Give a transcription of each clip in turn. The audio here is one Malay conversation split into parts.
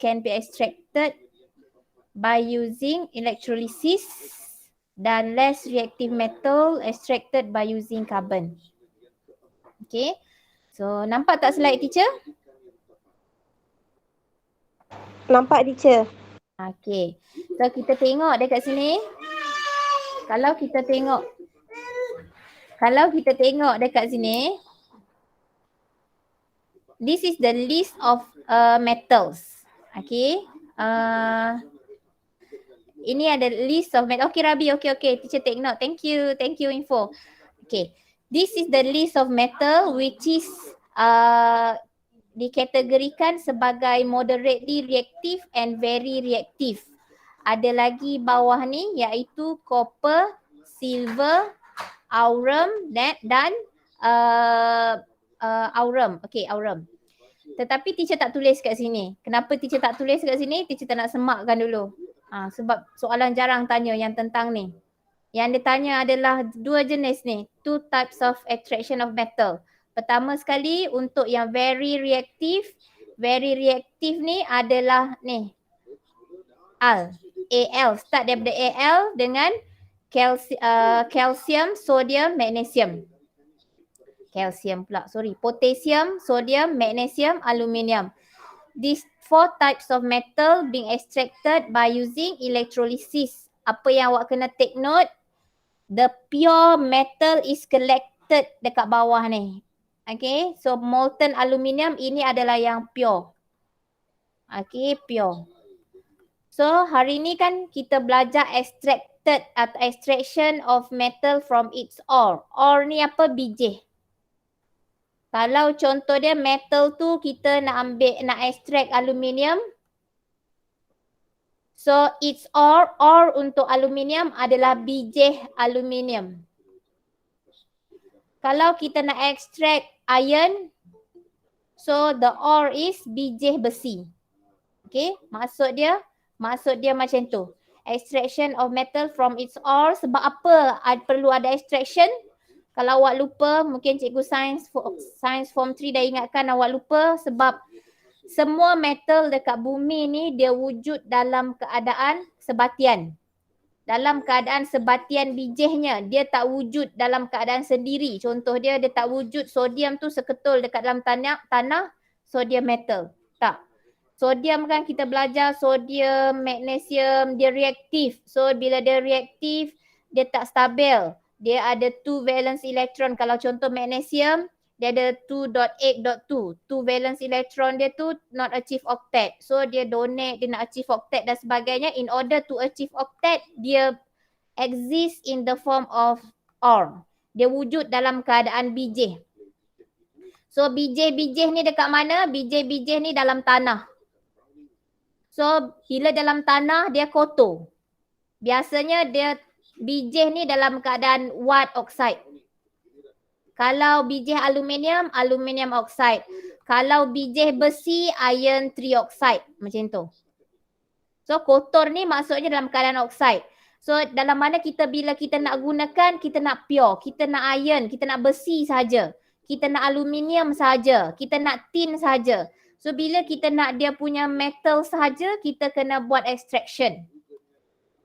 can be extracted by using electrolysis dan less reactive metal extracted by using carbon. Okay. So nampak tak slide teacher? Nampak teacher. Okay. So kita tengok dekat sini. Kalau kita tengok dekat sini, this is the list of metals. Okay. Ini ada list of metal. Okay Rabi, okay. Teacher take note. Thank you info. Okay. This is the list of metal which is dikategorikan sebagai moderately reactive and very reactive. Ada lagi bawah ni iaitu copper, silver, aurum dan aurum. Okay, aurum. Tetapi teacher tak tulis kat sini. Kenapa teacher tak tulis kat sini? Teacher tak nak semakkan dulu. Sebab soalan jarang tanya yang tentang ni. Yang dia tanya adalah dua jenis ni. Two types of extraction of metal. Pertama sekali untuk yang very reactive. Very reactive ni adalah ni. Al. Start daripada Al dengan calcium, sodium, magnesium. Potassium, sodium, magnesium, aluminium. These 4 types of metal being extracted by using electrolysis. Apa yang awak kena take note? The pure metal is collected dekat bawah ni. Okay, so molten aluminium ini adalah yang pure. Okay, pure. So hari ni kan kita belajar extracted atau extraction of metal from its ore. Ore ni apa? Bijih. Kalau contoh dia metal tu kita nak extract aluminium. So its ore untuk aluminium adalah bijih aluminium. Kalau kita nak extract iron, so the ore is bijih besi. Okay, maksud dia macam tu. Extraction of metal from its ore. Sebab apa perlu ada extraction? Kalau awak lupa, mungkin cikgu science form 3 dah ingatkan awak lupa sebab semua metal dekat bumi ni dia wujud dalam keadaan sebatian. Dalam keadaan sebatian bijihnya, dia tak wujud dalam keadaan sendiri. Contoh dia tak wujud sodium tu seketul dekat dalam tanah sodium metal. Tak. Sodium kan kita belajar sodium, magnesium, dia reaktif. So bila dia reaktif, dia tak stabil. Dia ada 2 valence electron. Kalau contoh magnesium, dia ada 2.8.2. 2 valence electron dia tu not achieve octet. So dia donate, dia nak achieve octet dan sebagainya. In order to achieve octet, dia exist in the form of ore. Dia wujud dalam keadaan bijih. So bijih-bijih ni dekat mana? Bijih-bijih ni dalam tanah. So bila dalam tanah dia kotor. Biasanya dia bijih ni dalam keadaan white oxide. Kalau bijih aluminium, aluminium oxide. Kalau bijih besi, iron trioxide. Macam tu. So kotor ni maksudnya dalam keadaan oxide. So dalam mana bila kita nak gunakan, kita nak pure. Kita nak iron, kita nak besi saja. Kita nak aluminium saja. Kita nak tin saja. So bila kita nak dia punya metal saja, kita kena buat extraction.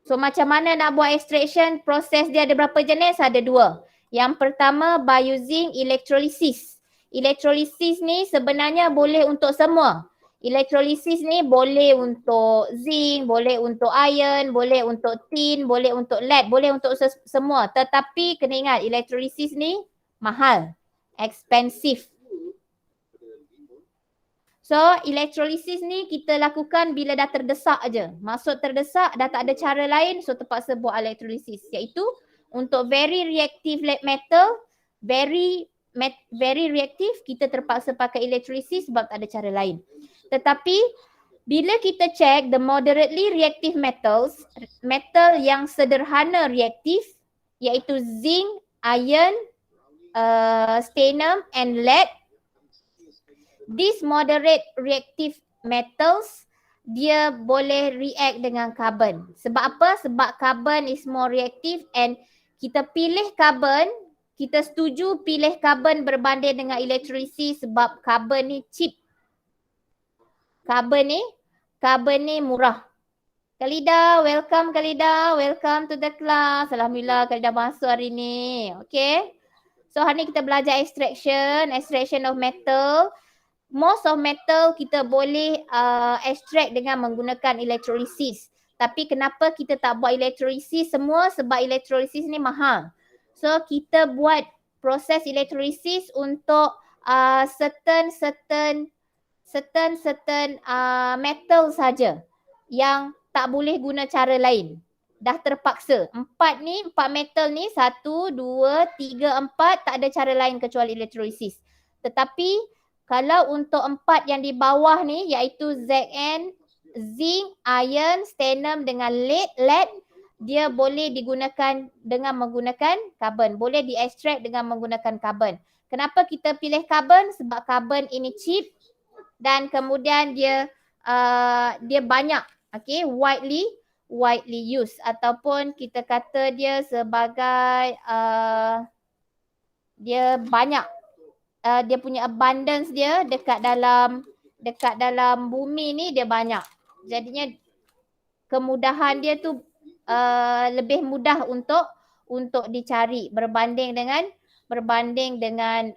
So macam mana nak buat extraction? Proses dia ada berapa jenis? Ada 2. Yang pertama by using electrolysis. Electrolysis ni sebenarnya boleh untuk semua. Electrolysis ni boleh untuk zinc, boleh untuk iron, boleh untuk tin, boleh untuk lead, boleh untuk semua. Tetapi kena ingat electrolysis ni mahal, expensive. So electrolysis ni kita lakukan bila dah terdesak aja. Maksud terdesak dah tak ada cara lain, so terpaksa buat electrolysis. Iaitu untuk very reactive metal, very reactive, kita terpaksa pakai electrolysis sebab tak ada cara lain. Tetapi bila kita check the moderately reactive metals, metal yang sederhana reaktif iaitu zinc, iron, stannum and lead. These moderate reactive metals, dia boleh react dengan carbon. Sebab apa? Sebab carbon is more reactive and kita pilih carbon, kita setuju pilih carbon berbanding dengan electrolysis sebab carbon ni cheap. Carbon karbon ni murah. Kalida, welcome Kalida. Welcome to the class. Alhamdulillah Kalida masuk hari ni. Okay. So hari ni kita belajar extraction of metal. Most of metal kita boleh extract dengan menggunakan electrolysis. Tapi kenapa kita tak buat electrolysis semua? Sebab electrolysis ni mahal. So kita buat proses electrolysis untuk certain metal saja yang tak boleh guna cara lain. Dah terpaksa. Empat metal ni 1, 2, 3, 4 tak ada cara lain kecuali electrolysis. Tetapi kalau untuk 4 yang di bawah ni iaitu Zn, zinc, iron, stannum dengan lead, dia boleh digunakan dengan menggunakan karbon. Boleh di-extract dengan menggunakan karbon. Kenapa kita pilih karbon? Sebab karbon ini cheap dan kemudian dia banyak, okay, widely used ataupun kita kata dia sebagai dia banyak, dia punya abundance dia dekat dalam bumi ni dia banyak. Jadinya kemudahan dia tu lebih mudah untuk dicari berbanding dengan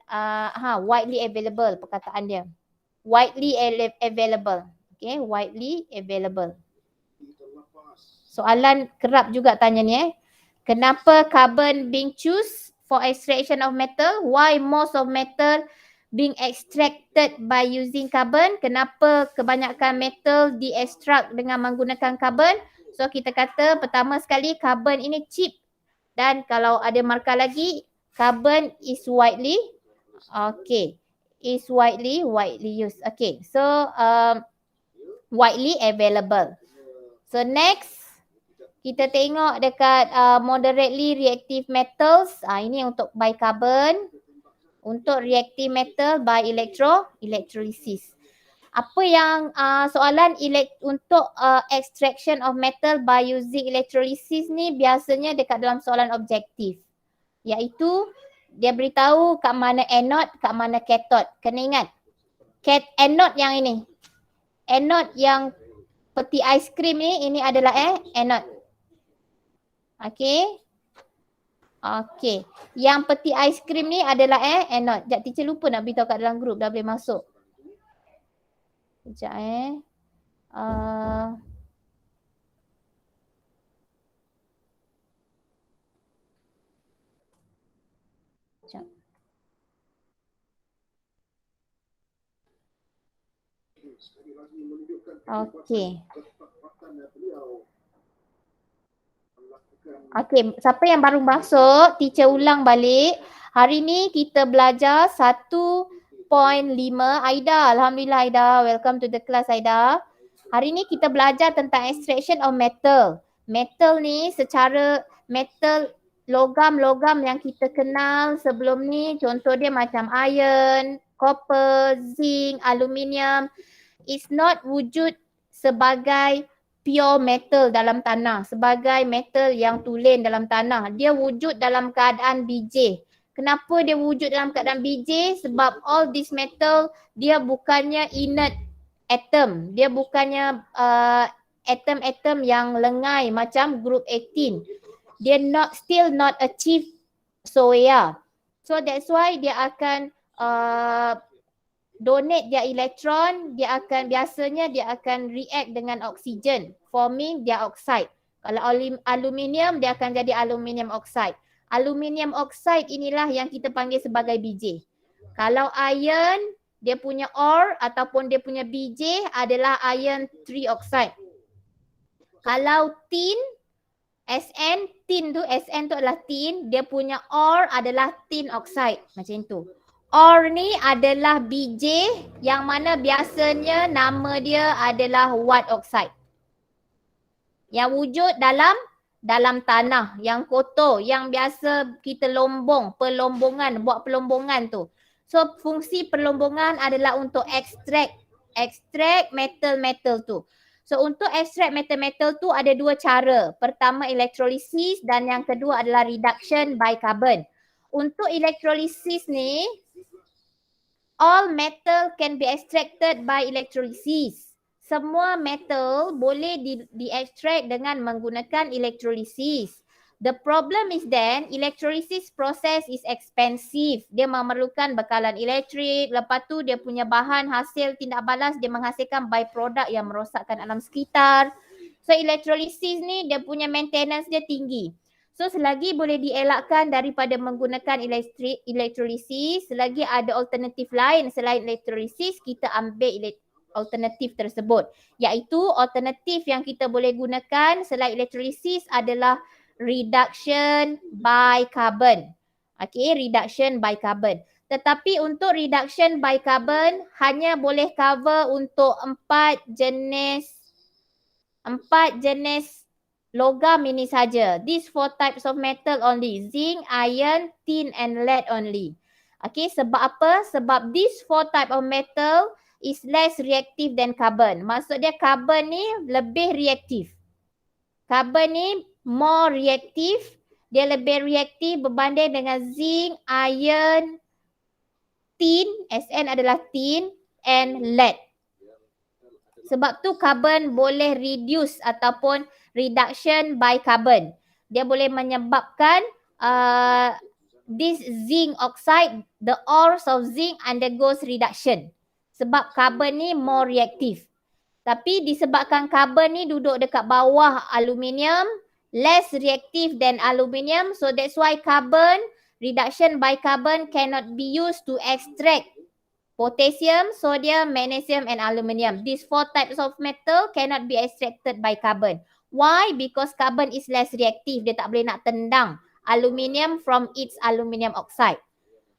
widely available, perkataan dia. Widely available. Okay, widely available. Soalan kerap juga tanya ni Kenapa carbon being choose for extraction of metal? Why most of metal being extracted by using carbon? Kenapa kebanyakan metal di-extract dengan menggunakan carbon? So kita kata pertama sekali carbon ini cheap. Dan kalau ada markah lagi, carbon is widely used. Okay, so widely available. So next, kita tengok dekat moderately reactive metals. Ini untuk by carbon. Untuk reactive metal by electrolysis. Apa yang soalan untuk extraction of metal by using electrolysis ni biasanya dekat dalam soalan objektif. Iaitu dia beritahu kat mana anode, kat mana cathode. Kena ingat. Anode yang ini. Anode yang peti aiskrim ni, ini adalah anode. Okay. Yang peti aiskrim ni adalah anode. Sekejap, teacher lupa nak beritahu kat dalam grup. Dah boleh masuk. Sekejap Okay, siapa yang baru masuk, teacher ulang balik. Hari ni kita belajar 1.5. Aida, Alhamdulillah Aida. Welcome to the class Aida. Hari ni kita belajar tentang extraction of metal. Metal ni secara metal logam-logam yang kita kenal sebelum ni, contoh dia macam iron, copper, zinc, aluminium. It's not wujud sebagai pure metal dalam tanah, sebagai metal yang tulen dalam tanah. Dia wujud dalam keadaan bijih. Kenapa dia wujud dalam keadaan bijih? Sebab all this metal dia bukannya inert atom. Dia bukannya atom-atom yang lengai macam group 18. Dia still not achieve SOEA. So that's why dia akan donate dia elektron, biasanya dia akan react dengan oksigen, forming dioxide. Kalau aluminium, dia akan jadi aluminium oxide. Aluminium oxide inilah yang kita panggil sebagai bijih. Kalau iron, dia punya ore ataupun dia punya bijih adalah iron 3 oxide. Kalau tin, Sn tu adalah tin, dia punya ore adalah tin oxide. Macam tu. Ore ni adalah bijih yang mana biasanya nama dia adalah white oxide. Yang wujud dalam tanah yang kotor, yang biasa kita buat pelombongan tu. So fungsi pelombongan adalah untuk extract metal-metal tu. So untuk extract metal-metal tu ada dua cara. Pertama electrolysis dan yang kedua adalah reduction by carbon. Untuk electrolysis ni, all metal can be extracted by electrolysis. semua metal boleh di-extract dengan menggunakan electrolysis. The problem is then electrolysis process is expensive. Dia memerlukan bekalan elektrik. Lepas tu dia punya bahan hasil tindak balas dia menghasilkan byproduct yang merosakkan alam sekitar. So electrolysis ni dia punya maintenance dia tinggi. So selagi boleh dielakkan daripada menggunakan electrolysis, selagi ada alternatif lain selain electrolysis, kita ambil alternatif tersebut. Iaitu alternatif yang kita boleh gunakan selain electrolysis adalah reduction by carbon. Okay, reduction by carbon. Tetapi untuk reduction by carbon hanya boleh cover untuk 4 jenis logam ini saja. These 4 types of metal only. Zinc, iron, tin and lead only. Okay, sebab apa? Sebab these 4 type of metal is less reactive than carbon. Maksud dia carbon ni lebih reaktif. Carbon ni more reaktif. Dia lebih reaktif berbanding dengan zinc, iron, tin, Sn adalah tin and lead. Sebab tu carbon boleh reduce ataupun reduction by carbon. Dia boleh menyebabkan this zinc oxide, the ores of zinc undergoes reduction. Sebab carbon ni more reactive. Tapi disebabkan carbon ni duduk dekat bawah aluminium, less reactive than aluminium. So that's why carbon, reduction by carbon cannot be used to extract potassium, sodium, magnesium and aluminium. These 4 types of metal cannot be extracted by carbon. Why? Because carbon is less reactive. Dia tak boleh nak tendang aluminium from its aluminium oxide.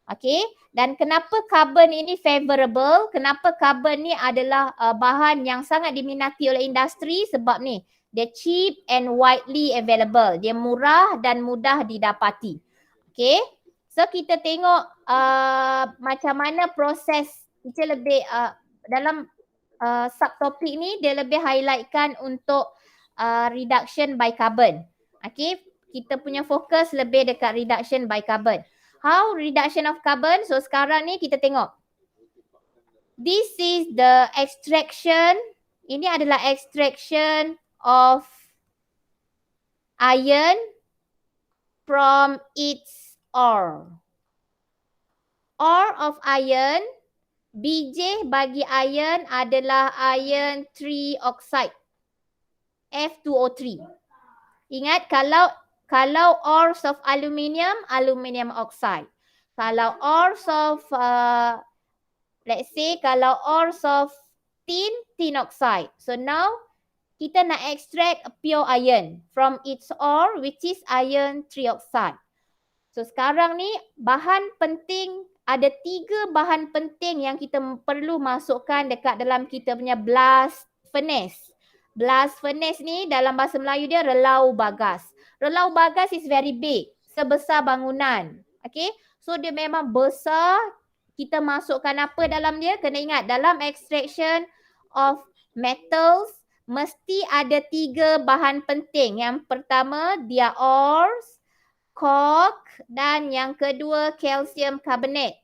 Okay. Dan kenapa carbon ini favorable? Kenapa carbon ni adalah bahan yang sangat diminati oleh industri? Sebab ni, dia cheap and widely available. Dia murah dan mudah didapati. Okay. So kita tengok macam mana proses. Kita lebih dalam subtopik ni dia lebih highlightkan untuk reduction by carbon. Okay. Kita punya fokus lebih dekat reduction by carbon. How reduction of carbon? So sekarang ni kita tengok. This is the extraction. Ini adalah extraction of iron from its ore. Ore of iron, biji bagi iron adalah iron 3 oxide, F2O3. Ingat kalau ores of aluminium, aluminium oxide. Kalau ores of, let's say kalau ores of tin, tin oxide. So now kita nak extract pure iron from its ore which is iron 3 oxide. So sekarang ni bahan penting, ada 3 bahan penting yang kita perlu masukkan dekat dalam kita punya blast furnace. Blast furnace ni dalam bahasa Melayu dia relau bagas. Relau bagas is very big, sebesar bangunan. Okay, so dia memang besar. Kita masukkan apa dalam dia? Kena ingat dalam extraction of metals mesti ada 3 bahan penting. Yang pertama dia ores, coke dan yang kedua calcium carbonate.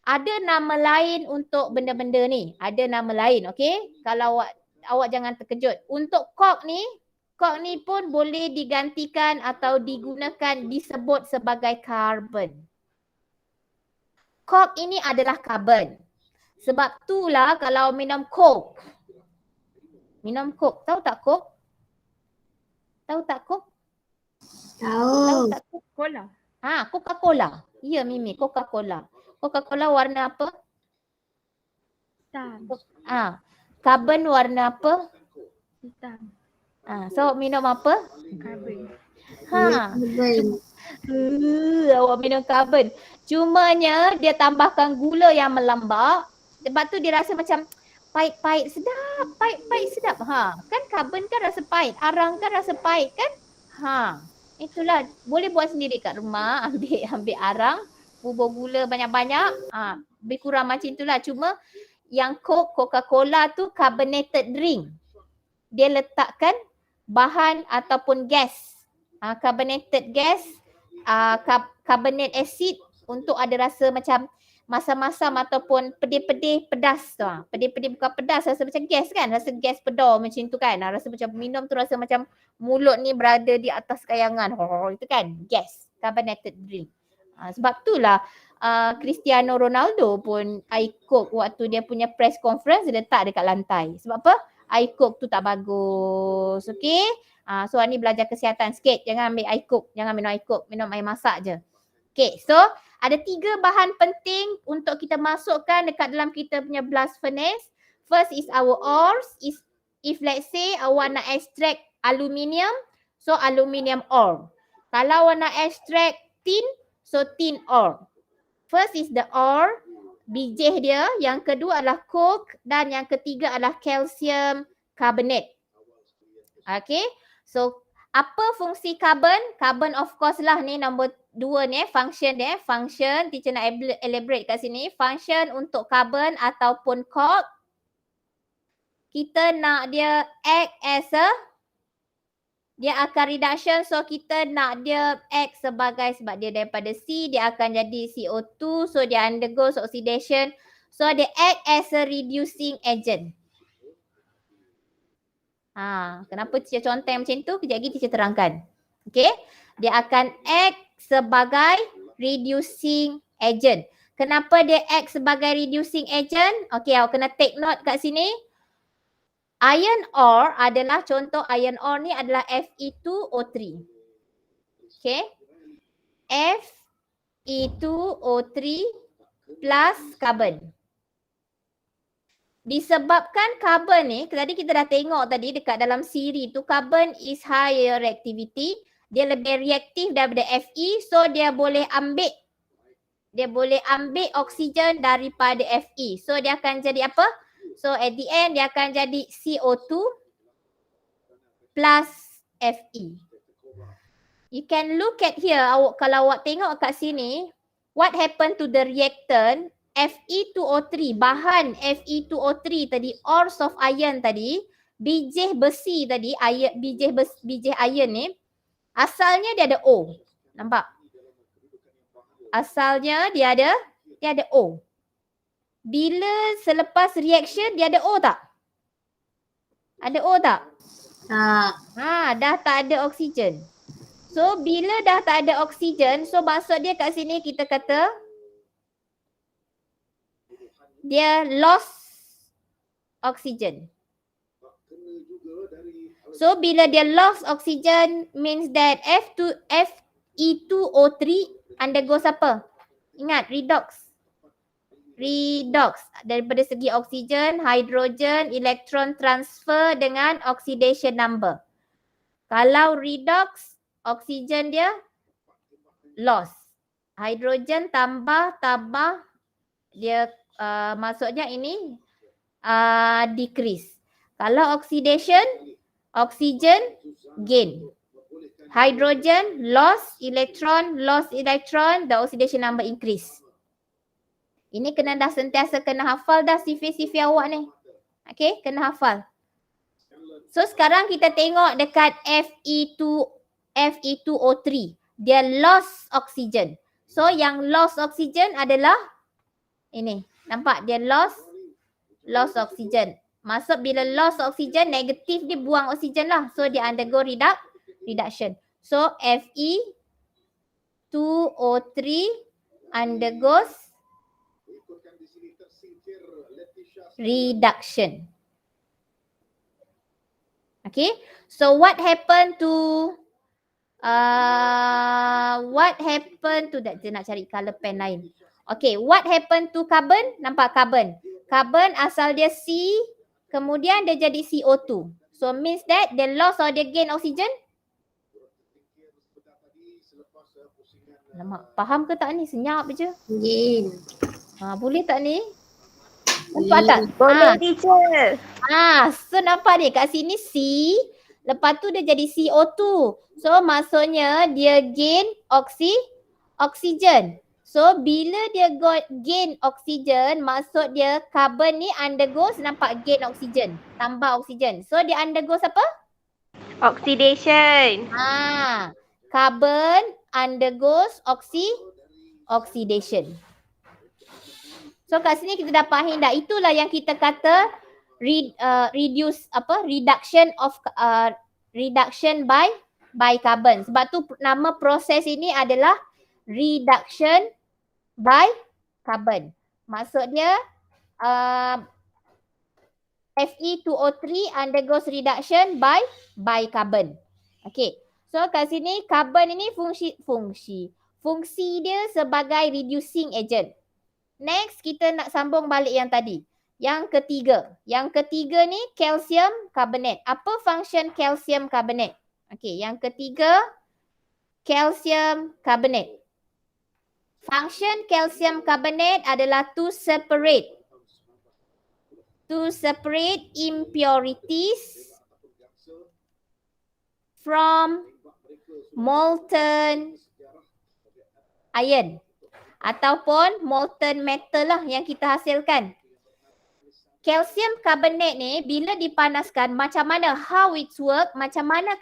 Ada nama lain untuk benda-benda ni. Ada nama lain, okay? Kalau awak jangan terkejut. Untuk coke ni pun boleh digantikan atau digunakan disebut sebagai karbon. Coke ini adalah karbon. Sebab itulah kalau minum coke. Minum coke. Tahu tak coke? Tahu tak coke? Tahu tak coke? Cola. Coca-Cola. Ya Mimi, Coca-Cola. Coca-Cola warna apa? Hitam. Karbon warna apa? Hitam. So minum apa? Karbon. Awak minum karbon. Cumanya dia tambahkan gula yang melambak. Sebab tu dia rasa macam pahit-pahit sedap. Pahit-pahit sedap. Kan karbon kan rasa pahit. Arang kan rasa pahit kan? Itulah. Boleh buat sendiri kat rumah. Ambil arang. Bubur gula banyak-banyak. Lebih kurang macam itulah. Cuma yang Coca-Cola tu carbonated drink. Dia letakkan bahan ataupun gas. Carbonated gas, carbonate acid untuk ada rasa macam masam-masam ataupun pedih-pedih pedas tu. Pedih-pedih bukan pedas, rasa macam gas kan? Rasa gas pedar macam tu kan? Rasa macam minum tu rasa macam mulut ni berada di atas kayangan. Itu kan? Gas. Carbonated drink. Sebab itulah Cristiano Ronaldo pun Ice Coke waktu dia punya press conference dia letak dekat lantai. Sebab apa? Ice Coke tu tak bagus. Okay? So ni belajar kesihatan sikit. Jangan ambil Ice Coke. Jangan minum Ice Coke. Minum air masak je. Okay, so ada 3 bahan penting untuk kita masukkan dekat dalam kita punya blast furnace. First is our ores. If let's say awak nak extract aluminium, so aluminium ore. Kalau awak nak extract tin, so tin ore. First is the ore, bijih dia. Yang kedua adalah coke dan yang ketiga adalah calcium carbonate. Okay, so apa fungsi carbon? Carbon of course lah ni nombor 2 ni function dia. Function, teacher nak elaborate kat sini. Function untuk carbon ataupun coke. Kita nak dia act as a, dia akan reduction, so kita nak dia act sebagai, sebab dia daripada C, dia akan jadi CO2, so dia undergoes oxidation. So dia act as a reducing agent. Kenapa teacher conteng macam tu? Kejap lagi teacher terangkan. Okay. Dia akan act sebagai reducing agent. Kenapa dia act sebagai reducing agent? Okay, awak kena take note kat sini. Iron ore adalah, contoh iron ore ni adalah Fe2O3. Okay. Fe2O3 plus carbon. Disebabkan carbon ni, tadi kita dah tengok tadi dekat dalam siri tu, carbon is higher reactivity. Dia lebih reaktif daripada Fe, so dia boleh ambil oksigen daripada Fe. So dia akan jadi apa? So at the end dia akan jadi CO2 plus Fe. You can look at here, kalau awak tengok kat sini, what happened to the reactant? Fe2O3, bahan Fe2O3 tadi, ores of iron tadi, bijih besi tadi, bijih iron ni, asalnya dia ada O. Nampak? Asalnya dia ada O. Bila selepas reaction dia ada O tak? Ada O tak? Dah tak ada oksigen. So bila dah tak ada oksigen, so maksud dia kat sini kita kata dia lost oxygen. So bila dia lost oxygen means that Fe2O3 undergoes apa? Ingat, redox. Redox daripada segi oksigen, hidrogen, elektron transfer dengan oxidation number. Kalau redox, oksigen dia lost. Hidrogen tambah dia maksudnya ini decrease. Kalau oxidation, oxygen gain. Hydrogen loss electron, the oxidation number increase. Ini kena dah sentiasa kena hafal dah CV awak ni. Okay, kena hafal. So sekarang kita tengok dekat Fe2O3. Dia lost oxygen. So yang lost oxygen adalah ini. Nampak dia lost oxygen. Maksud bila lost oxygen, negatif dia buang oksigen lah. So dia undergo reduction. So Fe2O3 undergoes reduction. Okay. So what happened to that? Dia nak cari color pen lain. Okay, what happened to carbon? Nampak carbon. Carbon asal dia C, kemudian dia jadi CO2. So means that they lost or they gain oxygen? Alamak, faham ke tak ni? Senyap je. Gain. Boleh tak ni? Nampak tak? Boleh teacher. So nampak ni kat sini C, lepas tu dia jadi CO2. So maksudnya dia gain oksigen. So bila dia gain oksigen, maksud dia carbon ni undergoes, nampak gain oksigen, tambah oksigen. So dia undergoes apa? Oxidation. Carbon undergoes oxidation. So kat sini kita dapat hinda. Itulah yang kita kata reduction by carbon. Sebab tu nama proses ini adalah reduction by carbon. Maksud dia Fe2O3 undergoes reduction by carbon. Okay. So kat sini carbon ini fungsi dia sebagai reducing agent. Next kita nak sambung balik yang tadi. Yang ketiga. Yang ketiga ni calcium carbonate. Apa function calcium carbonate? Okay, yang ketiga calcium carbonate. Function calcium carbonate adalah to separate impurities from molten iron ataupun molten metal lah yang kita hasilkan. Calcium carbonate ni bila dipanaskan macam mana, how it work, macam mana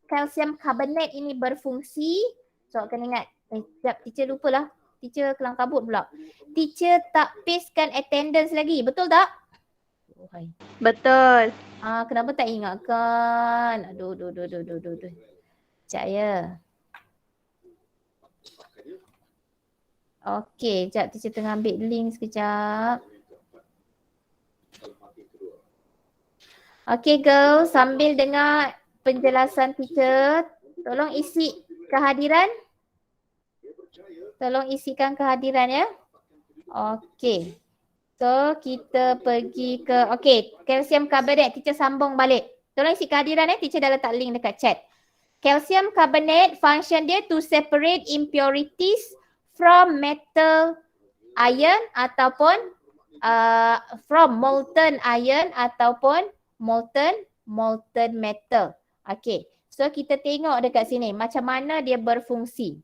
calcium carbonate ini berfungsi. So kena ingat, sekejap teacher lupalah. Teacher kelang kabut pula. Teacher tak pastekan attendance lagi, betul tak? Oh, hai. Betul. Kenapa tak ingatkan? Aduh. Sekejap ya. Okey, sekejap teacher tengah ambil link sekejap. Okey girls, sambil dengar penjelasan teacher, tolong isi kehadiran. Tolong isikan kehadiran ya. Okey. So kita pergi ke, okey, calcium carbonate, teacher sambung balik. Tolong isi kehadiran teacher dah letak link dekat chat. Calcium carbonate function dia to separate impurities from metal iron ataupun from molten iron ataupun molten metal. Okay. So kita tengok dekat sini macam mana dia berfungsi.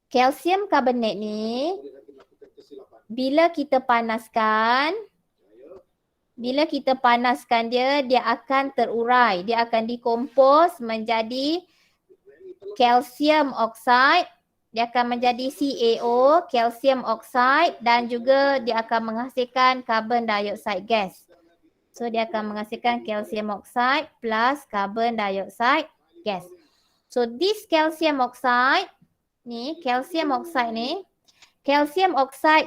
Calcium carbonate ni bila kita panaskan dia akan terurai. Dia akan dikompos menjadi calcium oxide. Dia akan menjadi CaO, calcium oxide, dan juga dia akan menghasilkan carbon dioxide gas. So dia akan menghasilkan calcium oxide plus carbon dioxide gas. So this calcium oxide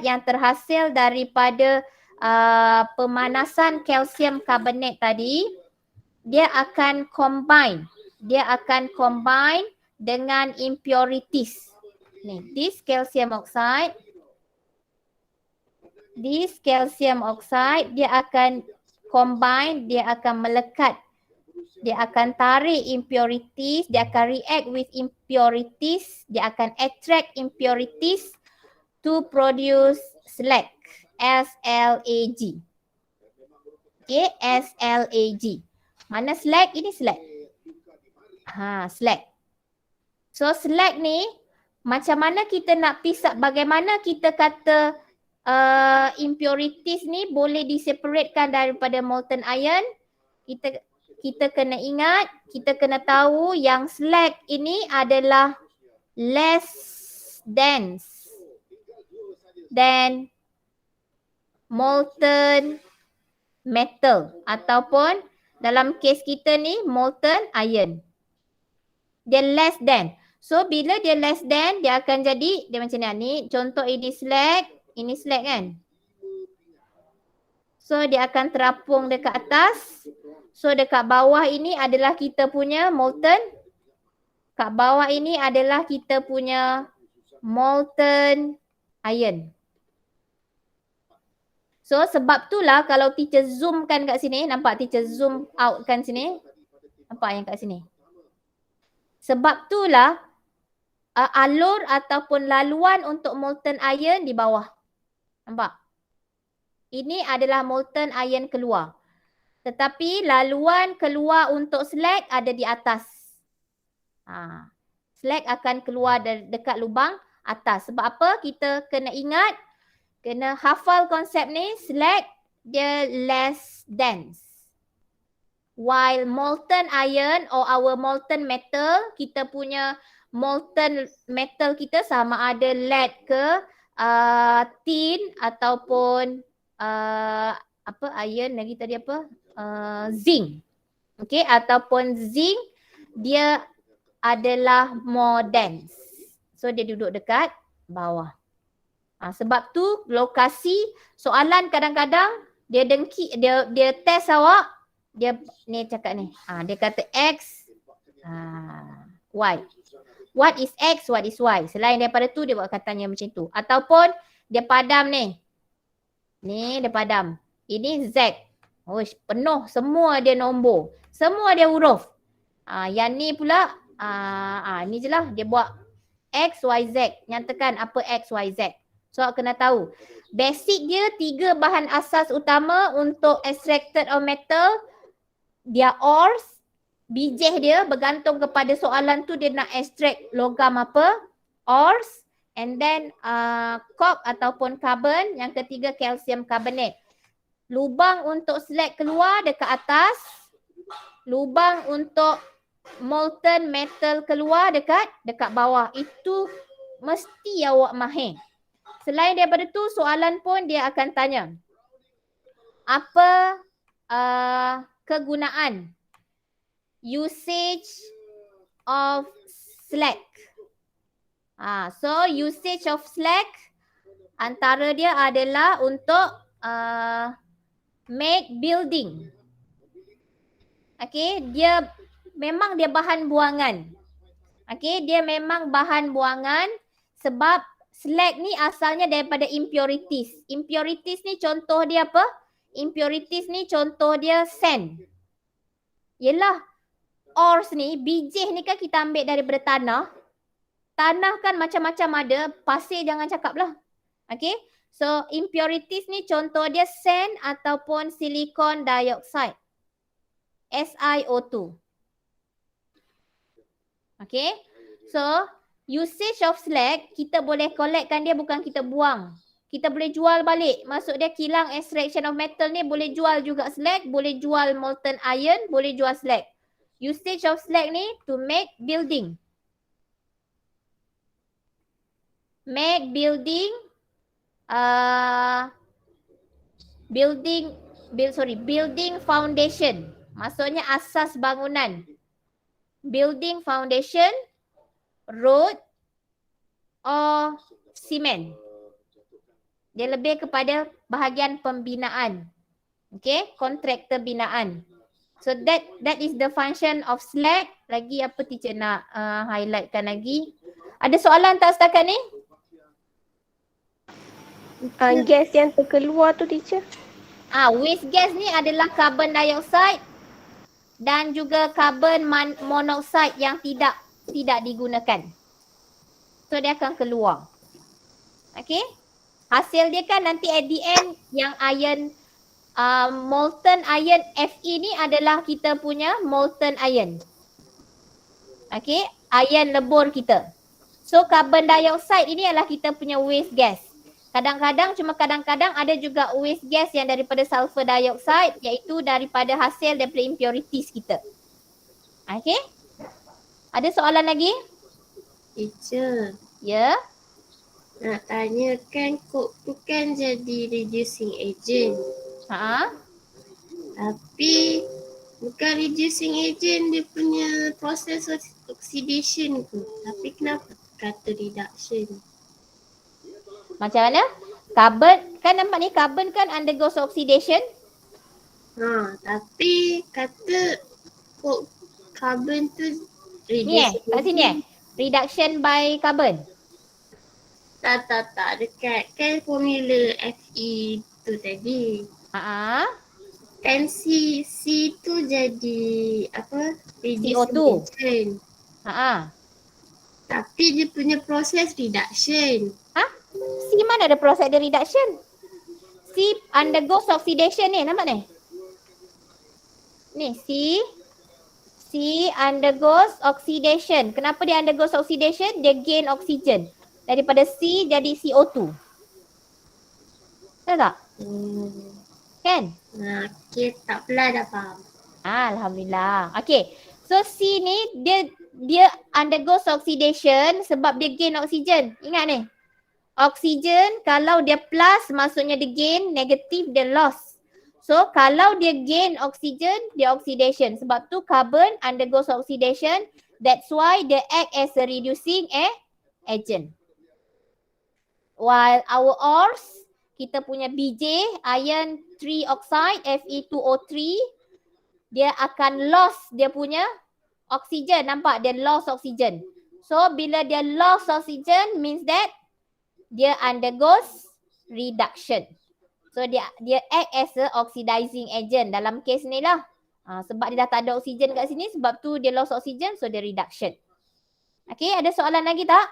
yang terhasil daripada pemanasan calcium carbonate tadi, dia akan combine dengan impurities. Ni, this calcium oxide dia akan combine, dia akan melekat, dia akan tarik impurities, dia akan react with impurities, dia akan attract impurities to produce slag, SLAG. Okay, SLAG. Mana slag? Ini slag. Slag. So slag ni macam mana kita nak pisah, bagaimana kita kata impurities ni boleh diseparatekan daripada molten iron. Kita kena ingat, kita kena tahu yang slag ini adalah less dense than molten metal ataupun dalam kes kita ni molten iron. Dia less than. So bila dia less than, dia akan jadi dia macam ni. Contoh ini slag kan. So dia akan terapung dekat atas. So dekat bawah ini adalah kita punya molten. Kat bawah ini adalah kita punya molten iron. So sebab itulah kalau teacher zoomkan kat sini, nampak teacher zoom out kan sini? Nampak yang kat sini? Sebab itulah alur ataupun laluan untuk molten iron di bawah. Nampak? Ini adalah molten iron keluar. Tetapi laluan keluar untuk slag ada di atas. Slag akan keluar dekat lubang atas. Sebab apa? Kita kena ingat, kena hafal konsep ni, slag dia less dense. While molten iron or our molten metal, kita punya molten metal kita sama ada lead ke, tin ataupun apa iron lagi tadi apa? Zinc. Okay, ataupun zinc dia adalah more dense. So dia duduk dekat bawah. Sebab tu lokasi soalan kadang-kadang dia dengki, dia test awak, dia ni cakap ni. Dia kata X, Y. What is X, what is Y? Selain daripada tu dia buat katanya macam tu. Ataupun dia padam ni. Ni dia padam. Ini Z. Oish, penuh semua dia nombor. Semua dia huruf. Yang ni pula ni je lah dia buat X, Y, Z. Nyatakan apa X, Y, Z. So kena tahu. Basic dia 3 bahan asas utama untuk extracted of metal. Dia ores, bijih dia bergantung kepada soalan tu dia nak extract logam apa. Ores, and then coke ataupun carbon. Yang ketiga calcium carbonate. Lubang untuk slag keluar dekat atas. Lubang untuk molten metal keluar dekat bawah. Itu mesti awak mahir. Selain daripada tu soalan pun dia akan tanya. Apa kegunaan usage of slag? So usage of slag antara dia adalah untuk make building. Okay, dia memang dia bahan buangan. Okay, dia memang bahan buangan sebab slag ni asalnya daripada impurities. Impurities ni contoh dia apa? Impurities ni contoh dia sand. Yelah, ores ni, bijih ni kan kita ambil daripada tanah. Tanah kan macam-macam ada, pasir jangan cakap lah. Okay, so impurities ni contoh dia sand ataupun silicon dioxide. SiO2. Okay, so usage of slag, kita boleh collectkan dia, bukan kita buang. Kita boleh jual balik. Maksud dia kilang extraction of metal ni boleh jual juga slag, boleh jual molten iron, boleh jual slag. Usage of slag ni to make building. Make building, building foundation. Maksudnya asas bangunan. Building foundation, road or cement. Dia lebih kepada bahagian pembinaan. Okay, kontraktor binaan. So that is the function of slag. Lagi apa teacher nak highlightkan lagi? Ada soalan tak setakat ni? Gas yang terkeluar tu teacher. Waste gas ni adalah carbon dioxide dan juga carbon monoxide yang tidak digunakan. So dia akan keluar. Okay. Hasil dia kan nanti at the end yang iron, molten iron Fe ni adalah kita punya molten iron. Okay. Iron lebur kita. So carbon dioxide ini adalah kita punya waste gas. Kadang-kadang ada juga waste gas yang daripada sulfur dioxide, iaitu daripada hasil daripada impurities kita. Okay. Ada soalan lagi? Teacher. Ya. Nak tanya kan coke tu kan jadi reducing agent. Tapi bukan reducing agent, dia punya proses oxidation tu. Tapi kenapa kata reduction? Macam mana? Carbon, kan nampak ni carbon kan undergoes oxidation. Tapi kata carbon tu Ni kat sini reduction by carbon. Tak. Dekat kan formula Fe tu tadi. Kan C tu jadi apa? CO2. Tapi dia punya proses reduction. C mana ada proses dia reduction? C undergoes oxidation ni, nampak ni? Ni C undergoes oxidation. Kenapa dia undergoes oxidation? Dia gain oxygen. Daripada C jadi CO2. Tahu tak? Kan? Okay, tak apalah, dah faham. Alhamdulillah. Okay. So C ni dia undergoes oxidation sebab dia gain oxygen. Ingat ni. Oksigen kalau dia plus maksudnya dia gain, negatif dia loss. So kalau dia gain oksigen, dia oxidation. Sebab tu carbon undergoes oxidation. That's why they act as a reducing agent. While our ores, kita punya BJ, iron 3 oxide, Fe2O3, dia akan loss dia punya oksigen. Nampak? Dia loss oksigen. So bila dia loss oksigen means that dia undergoes reduction. So dia act as a oxidizing agent dalam kes ni lah. Sebab dia dah tak ada oksigen kat sini, sebab tu dia loss oksigen, so dia reduction. Okay, ada soalan lagi tak?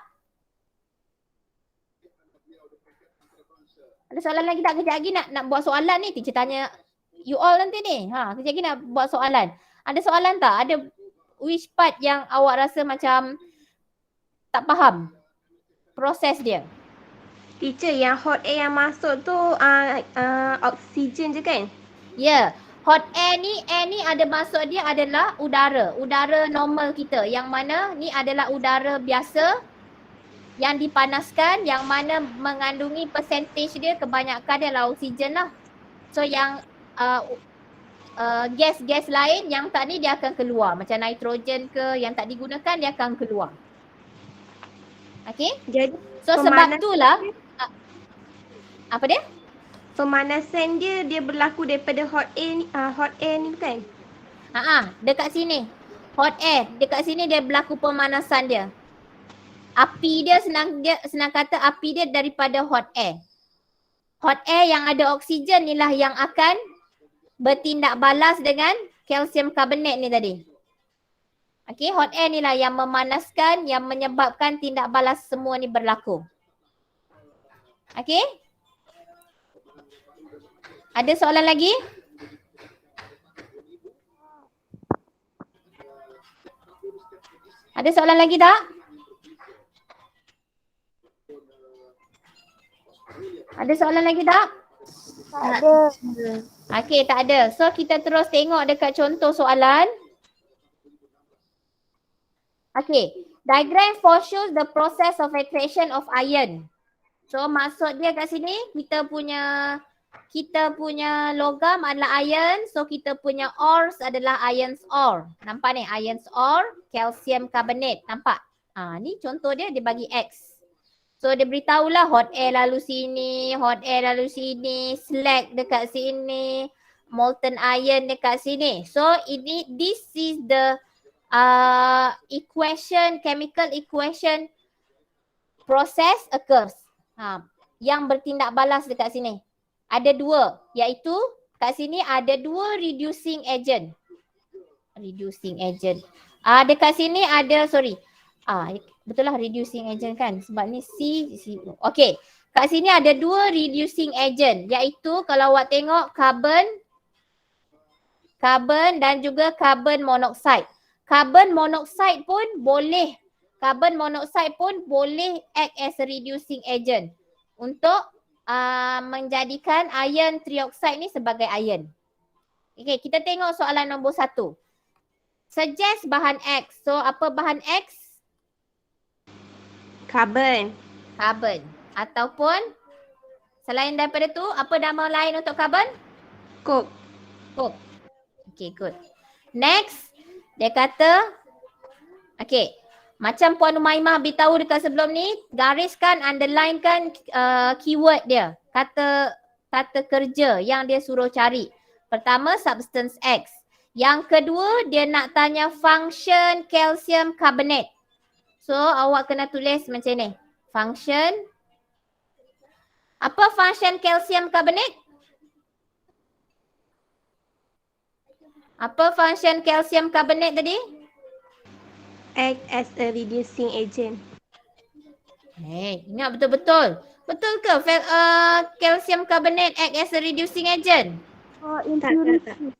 Ada soalan lagi tak? Kejap lagi nak buat soalan ni. Teacher tanya you all nanti ni. Kejap lagi nak buat soalan. Ada soalan tak? Ada which part yang awak rasa macam tak faham proses dia? Teacher, yang hot air yang masuk tu oksigen je kan? Ya, hot air ni ada masuk dia adalah udara. Udara normal kita. Yang mana ni adalah udara biasa yang dipanaskan, yang mana mengandungi percentage dia kebanyakan dia adalah oksigen lah. So yang gas-gas lain yang tak ni dia akan keluar. Macam nitrogen ke yang tak digunakan dia akan keluar. Okay? Jadi So sebab itulah apa dia? Pemanasan dia berlaku daripada hot air ni kan? Dekat sini. Hot air, dekat sini dia berlaku pemanasan dia. Api dia senang kata api dia daripada hot air. Hot air yang ada oksigen inilah yang akan bertindak balas dengan kalsium karbonat ni tadi. Okay, hot air inilah yang memanaskan, yang menyebabkan tindak balas semua ni berlaku. Okay? Ada soalan lagi? Ada soalan lagi tak? Ada soalan lagi tak? Tak ada. Okey, tak ada. So kita terus tengok dekat contoh soalan. Okey, diagram shows the process of extraction of iron. So maksud dia kat sini kita punya logam adalah iron. So kita punya ores adalah iron's ore. Nampak ni iron's ore, calcium carbonate. Nampak? Ni contoh dia bagi X. So dia beritahulah hot air lalu sini, hot air lalu sini, slag dekat sini, molten iron dekat sini. So this is the chemical equation process occurs. Yang bertindak balas dekat sini. Ada dua, iaitu kat sini ada dua reducing agent. Dekat sini ada, betul lah reducing agent kan? Sebab ni C. Okay. Kat sini ada dua reducing agent. Iaitu kalau awak tengok carbon dan juga carbon monoxide. Carbon monoxide pun boleh act as a reducing agent. Untuk menjadikan iron trioxide ni sebagai iron. Okay, kita tengok soalan nombor 1. Suggest bahan X. So apa bahan X? Carbon. Ataupun selain daripada tu, apa nama lain untuk carbon? Coke. Okay, good. Next, dia kata, okay, macam Puan Umaimah beritahu dekat sebelum ni, gariskan, underlinekan keyword dia. Kata kerja yang dia suruh cari. Pertama, substance X. Yang kedua, dia nak tanya function calcium carbonate. So, awak kena tulis macam ni. Function. Apa function calcium carbonate? Apa function calcium carbonate tadi? Act as a reducing agent. Ingat betul-betul. Betul ke calcium carbonate act as a reducing agent? Impurity.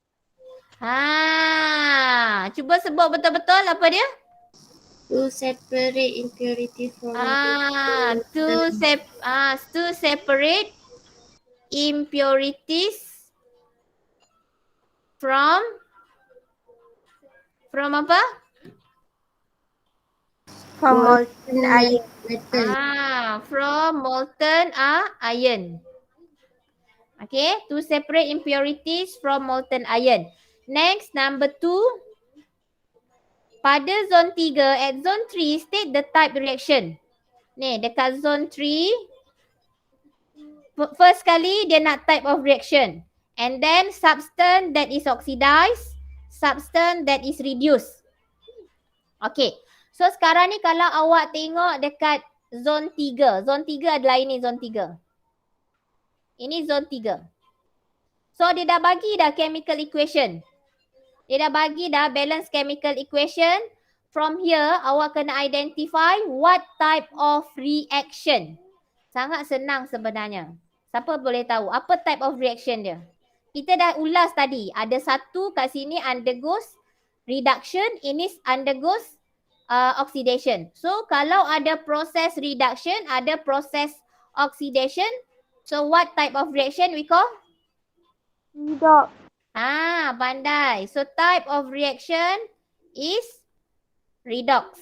Cuba sebut betul-betul apa dia? To separate impurity from To separate impurities from apa? From molten iron. Betul. From molten iron. Okay, to separate impurities from molten iron. Next, number 2. Pada zone 3, at zone 3, state the type reaction. Ni, dekat zone 3, first kali dia nak type of reaction. And then substance that is oxidized, substance that is reduced. Okay, so sekarang ni kalau awak tengok dekat zone 3. Zone 3 adalah ini zone 3. Ini zone 3. So dia dah bagi dah chemical equation. Dia dah bagi dah balance chemical equation. From here, awak kena identify what type of reaction. Sangat senang sebenarnya. Siapa boleh tahu apa type of reaction dia? Kita dah ulas tadi. Ada satu kat sini undergoes reduction. Ini undergoes oxidation. So kalau ada proses reduction, ada proses oxidation. So what type of reaction we call? Redox. Pandai. So type of reaction is redox.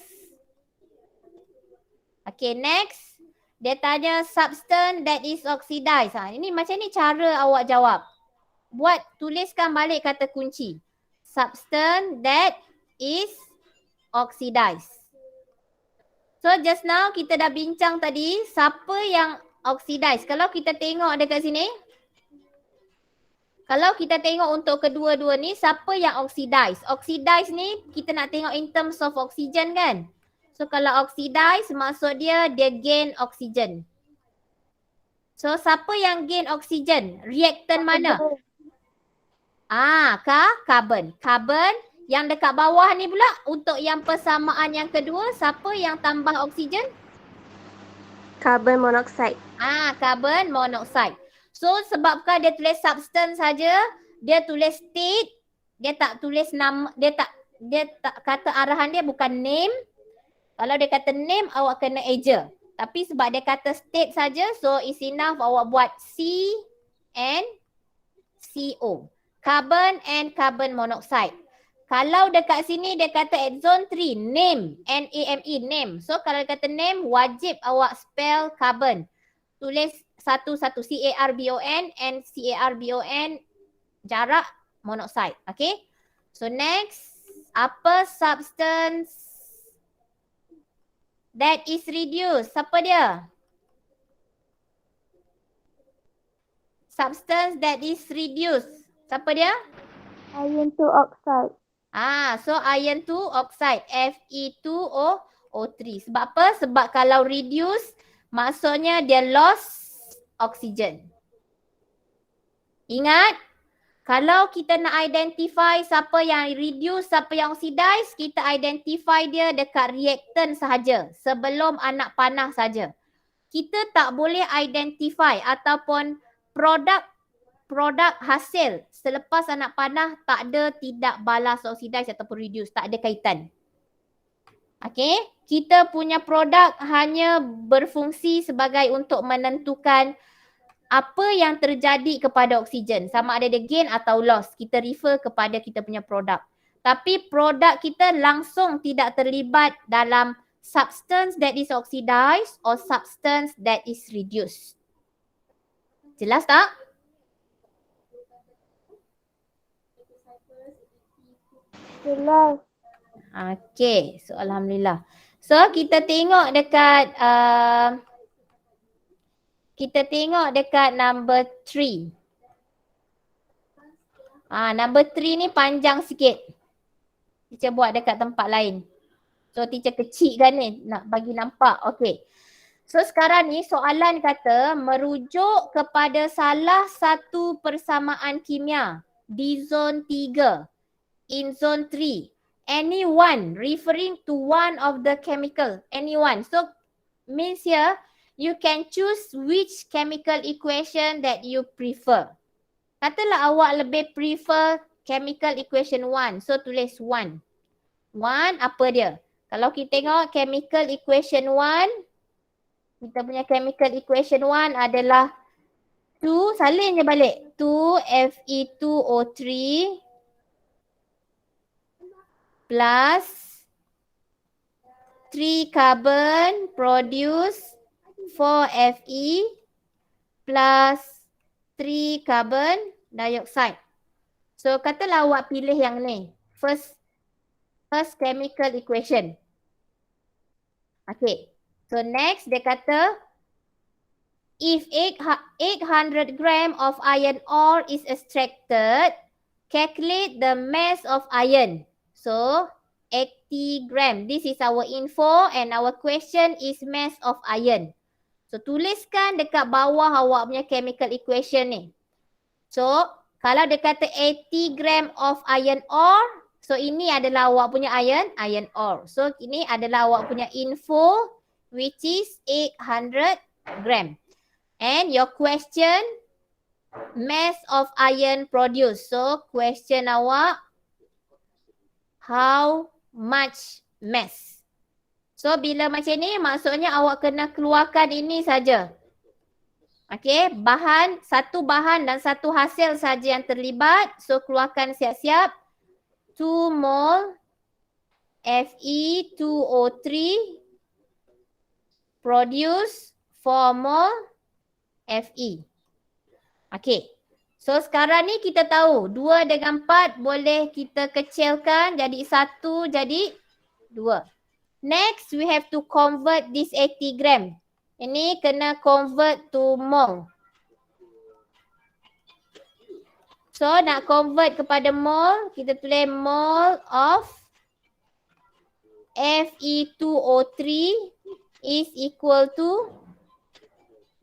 Okay, next. Dia tanya substance that is oxidized. Ini macam ni cara awak jawab. Tuliskan balik kata kunci. Substance that is oxidized. So just now kita dah bincang tadi siapa yang oxidized. Kalau kita tengok dekat sini. Kalau kita tengok untuk kedua-dua ni, siapa yang oxidize? Oxidize ni kita nak tengok in terms of oxygen kan? So kalau oxidize maksud dia gain oxygen. So siapa yang gain oxygen? Reactant mana? Carbon. Carbon yang dekat bawah ni pula untuk yang persamaan yang kedua, siapa yang tambah oksigen? Carbon monoxide. Carbon monoxide. So sebabkan dia tulis substance saja, dia tulis state, dia tak tulis nama, dia tak kata arahan dia bukan name. Kalau dia kata name, awak kena eja. Tapi sebab dia kata state saja, so it's enough awak buat C and CO. Carbon and carbon monoxide. Kalau dekat sini dia kata at zone 3, name, N-A-M-E, name. So kalau dia kata name, wajib awak spell carbon. Tulis satu-satu, C-A-R-B-O-N and C-A-R-B-O-N, jarak monoxide. Okay. So next, apa substance that is reduced? Siapa dia? Substance that is reduced. Siapa dia? Iron 2 oxide. So iron 2 oxide, Fe2O3. Sebab apa? Sebab kalau reduce, maksudnya dia lost oksigen. Ingat, kalau kita nak identify siapa yang reduce, siapa yang oxidize, kita identify dia dekat reactant sahaja, sebelum anak panah saja. Kita tak boleh identify ataupun produk hasil selepas anak panah tak ada tidak balas oxidize ataupun reduce, tak ada kaitan. Okay, kita punya produk hanya berfungsi sebagai untuk menentukan apa yang terjadi kepada oksigen. Sama ada dia gain atau loss. Kita refer kepada kita punya produk. Tapi produk kita langsung tidak terlibat dalam substance that is oxidized or substance that is reduced. Jelas tak? Jelas. Okay, so alhamdulillah. So kita tengok dekat number 3. Number 3 ni panjang sikit. Teacher buat dekat tempat lain. So teacher kecilkan ni nak bagi nampak. Okay. So sekarang ni soalan kata merujuk kepada salah satu persamaan kimia di zone 3. In zone 3. Anyone referring to one of the chemical. Anyone. So means here you can choose which chemical equation that you prefer. Katalah awak lebih prefer chemical equation 1. So tulis 1. 1 apa dia? Kalau kita tengok chemical equation 1. Kita punya chemical equation 1 adalah 2. Salin je balik. 2 Fe2O3 plus 3 carbon produce 4 Fe plus 3 carbon dioxide. So katalah awak pilih yang ni. First chemical equation. Okay. So next dia kata if 800 gram of iron ore is extracted, calculate the mass of iron. So 80 gram. This is our info and our question is mass of iron. So tuliskan dekat bawah awak punya chemical equation ni. So kalau dia kata 80 gram of iron ore, so ini adalah awak punya iron ore. So ini adalah awak punya info which is 800 gram. And your question, mass of iron produced. So question awak, how much mass? So bila macam ni maksudnya awak kena keluarkan ini saja. Okay, satu bahan dan satu hasil saja yang terlibat. So keluarkan siap-siap. 2 mol Fe2O3 produce 4 mol Fe. Okay. So sekarang ni kita tahu 2 dengan 4 boleh kita kecilkan jadi 1 jadi 2. Next we have to convert this 80 gram. Ini kena convert to mol. So nak convert kepada mol, kita tulis mol of Fe2O3 is equal to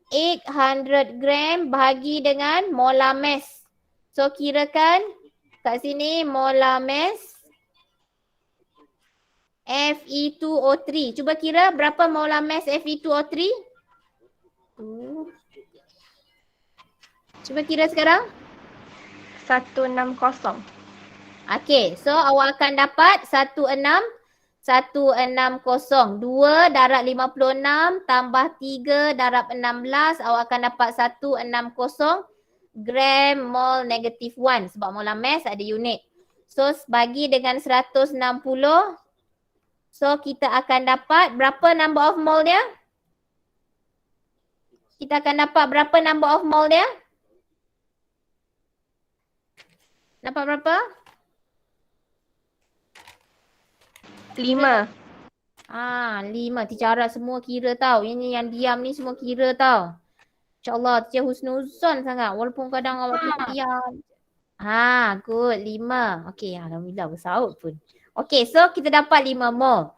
800 gram bahagi dengan molar mass. So kirakan kat sini molar mass Fe2O3. Cuba kira berapa molar mass Fe2O3? Cuba kira sekarang. 160. Okay, so awak akan dapat 160. 2 darab 56 tambah 3 darab 16, awak akan dapat 160 gram mol negatif 1 sebab molar mass ada unit. So bagi dengan 160, so kita akan dapat berapa number of mol dia? Kita akan dapat berapa number of mol dia? Dapat berapa? 5. 5. Teacher Arab semua kira tau. Ini yang diam ni semua kira tau. InsyaAllah Teacher husnuzon sangat. Walaupun kadang awak diam. Good. 5. Okay, alhamdulillah bersaut pun. Okay, so kita dapat 5 mol.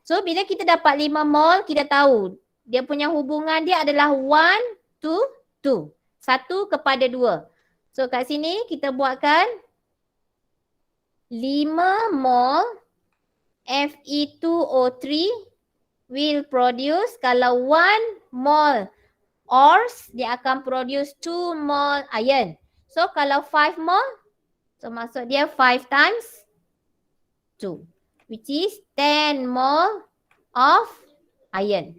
So bila kita dapat 5 mol, kita tahu dia punya hubungan dia adalah 1 to 2. 1 kepada 2. So kat sini kita buatkan 5 mol Fe2O3 will produce, kalau 1 mol ores, dia akan produce 2 mol iron. So kalau 5 mol, so maksud dia 5 times 2, which is 10 mol of iron.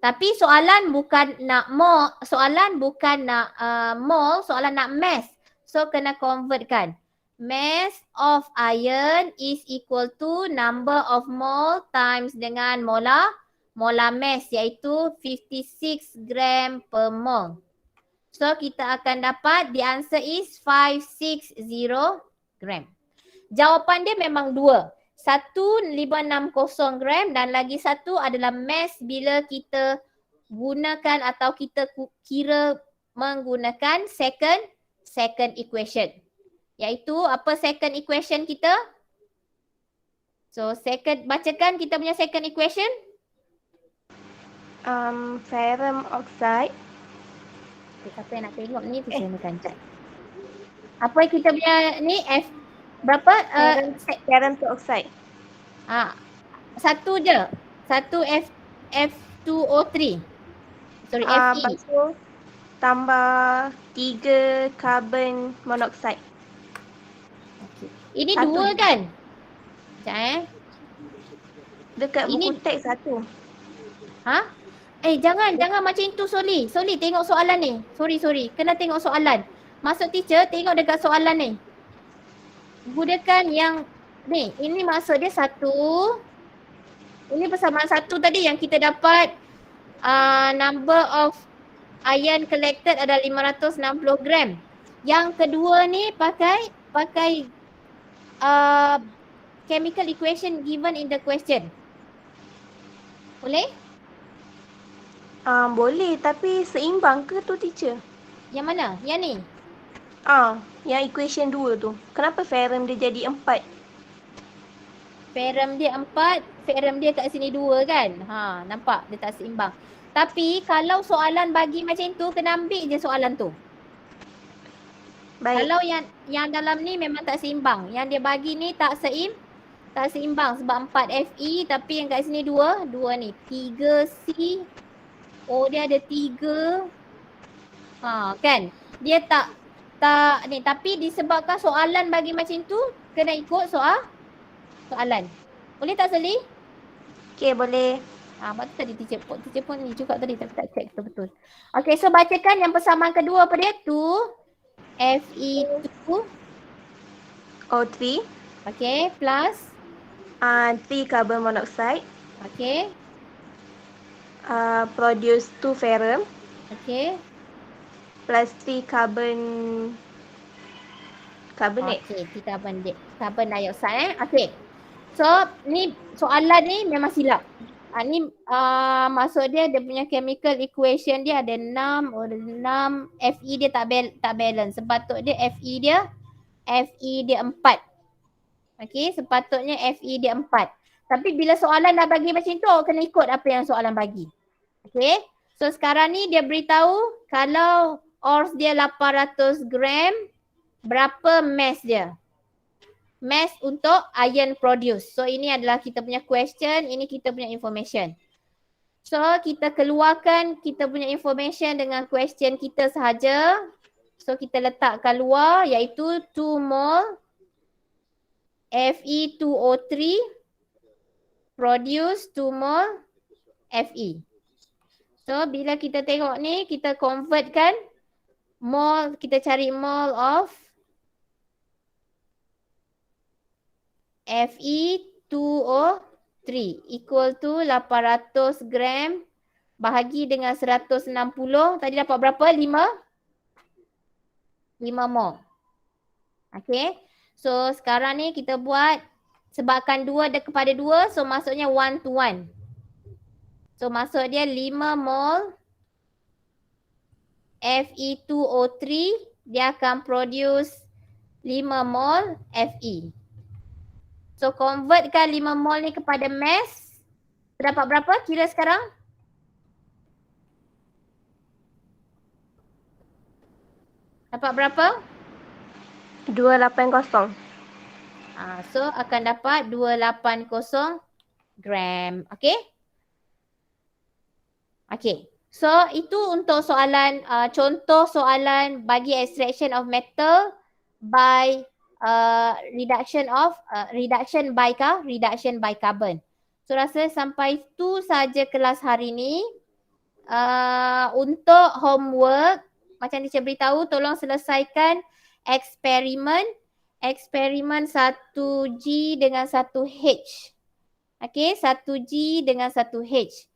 Tapi soalan bukan nak mol, soalan bukan nak mol, soalan nak mass. So kena convertkan. Mass of iron is equal to number of mole times dengan molar mass, iaitu 56 gram per mole. So kita akan dapat the answer is 560 gram. Jawapan dia memang 2. 1560 gram dan lagi satu adalah mass bila kita gunakan atau kita kira menggunakan second equation. Iaitu apa second equation kita? So bacakan kita punya second equation. Ferrum oxide. Okay, siapa yang nak tengok ni tu saya makan cat. Apa kita punya ni berapa? Ferrum oxide. Satu je. Satu F2O3. Sorry, Fe. Lepas tu tambah 3 carbon monoxide. Ini 1. 2 kan? Sekejap Dekat buku teks 1. Jangan macam itu Soli. Soli tengok soalan ni. Sorry. Kena tengok soalan. Maksud teacher tengok dekat soalan ni. Gunakan yang ni. Ini maksud dia 1 Ini persamaan satu tadi yang kita dapat number of ion collected adalah 560 gram. Yang kedua ni pakai chemical equation given in the question. Boleh? Boleh, tapi seimbang ke tu teacher? Yang mana? Yang ni? Yang equation 2 tu. Kenapa ferrum dia jadi 4? Ferrum dia 4, ferrum dia kat sini 2 kan? Nampak dia tak seimbang. Tapi kalau soalan bagi macam tu, kena ambil je soalan tu. Baik. Kalau yang dalam ni memang tak seimbang. Yang dia bagi ni tak seimbang sebab 4 Fe tapi yang kat sini 2 ni. 3 C. Oh dia ada 3. Kan? Dia tak ni, tapi disebabkan soalan bagi macam tu, kena ikut soalan. Boleh tak Seli? Okey, boleh. Lepas tu tadi teacher pun ni juga tadi tapi tak check betul-betul. Okay, so bacakan yang persamaan kedua apa dia? 2 Fe2 O3. okay, plus 3 carbon monoxide. okay, Produce 2 ferrum okay. plus 3 carbonate. Okay, carbon dioxide Okay. So ni soalan ni memang silap. Ni maksud dia punya chemical equation dia ada 6 Fe dia tak balance. Sepatutnya Fe dia 4. Okay, sepatutnya Fe dia 4. Tapi bila soalan dah bagi macam tu, kena ikut apa yang soalan bagi. Okay, so sekarang ni dia beritahu kalau ores dia 800 gram, berapa mass dia? Mass untuk ion produce. So ini adalah kita punya question, ini kita punya information. So kita keluarkan kita punya information dengan question kita sahaja. So kita letakkan luar iaitu 2 mol Fe2O3 produce 2 mol Fe. So bila kita tengok ni, kita convertkan mol, kita cari mol of Fe2O3 equal to 800 gram bahagi dengan 160. Tadi dapat berapa? 5 mol. Okay. So sekarang ni kita buat sebabkan 2 kepada 2, so maksudnya 1 to 1. So maksud dia 5 mol Fe2O3 dia akan produce 5 mol Fe. So convertkan 5 mol ni kepada mass. Dapat berapa? Kira sekarang. Dapat berapa? 280. So akan dapat 280 gram. Okay? Okay. So itu untuk soalan, contoh soalan bagi extraction of metal by reduction by carbon. So rasa sampai tu saja kelas hari ni. Untuk homework, macam teacher beritahu, tolong selesaikan eksperimen 1G dengan 1H. Okay, 1G dengan 1H.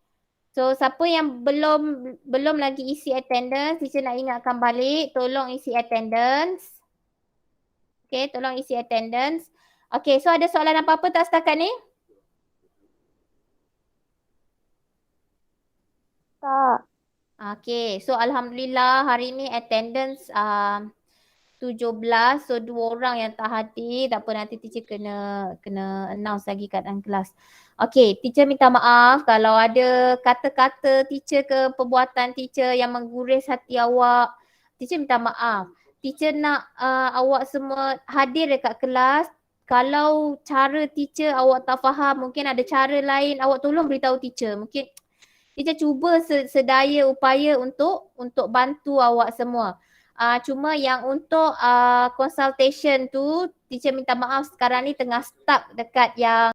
So siapa yang belum lagi isi attendance, teacher nak ingatkan balik, tolong isi attendance. Okay, tolong isi attendance. Okay, so ada soalan apa-apa tak setakat ni? Tak. Okay, so Alhamdulillah hari ni attendance 17, so 2 orang yang tak hadir. Tak apa, nanti teacher kena announce lagi kat dalam kelas. Okay, teacher minta maaf kalau ada kata-kata teacher ke perbuatan teacher yang mengguris hati awak. Teacher minta maaf. Teacher nak awak semua hadir dekat kelas. Kalau cara teacher awak tak faham, mungkin ada cara lain, awak tolong beritahu teacher. Mungkin teacher cuba sedaya upaya untuk bantu awak semua. Cuma yang untuk consultation tu, teacher minta maaf sekarang ni tengah stuck dekat yang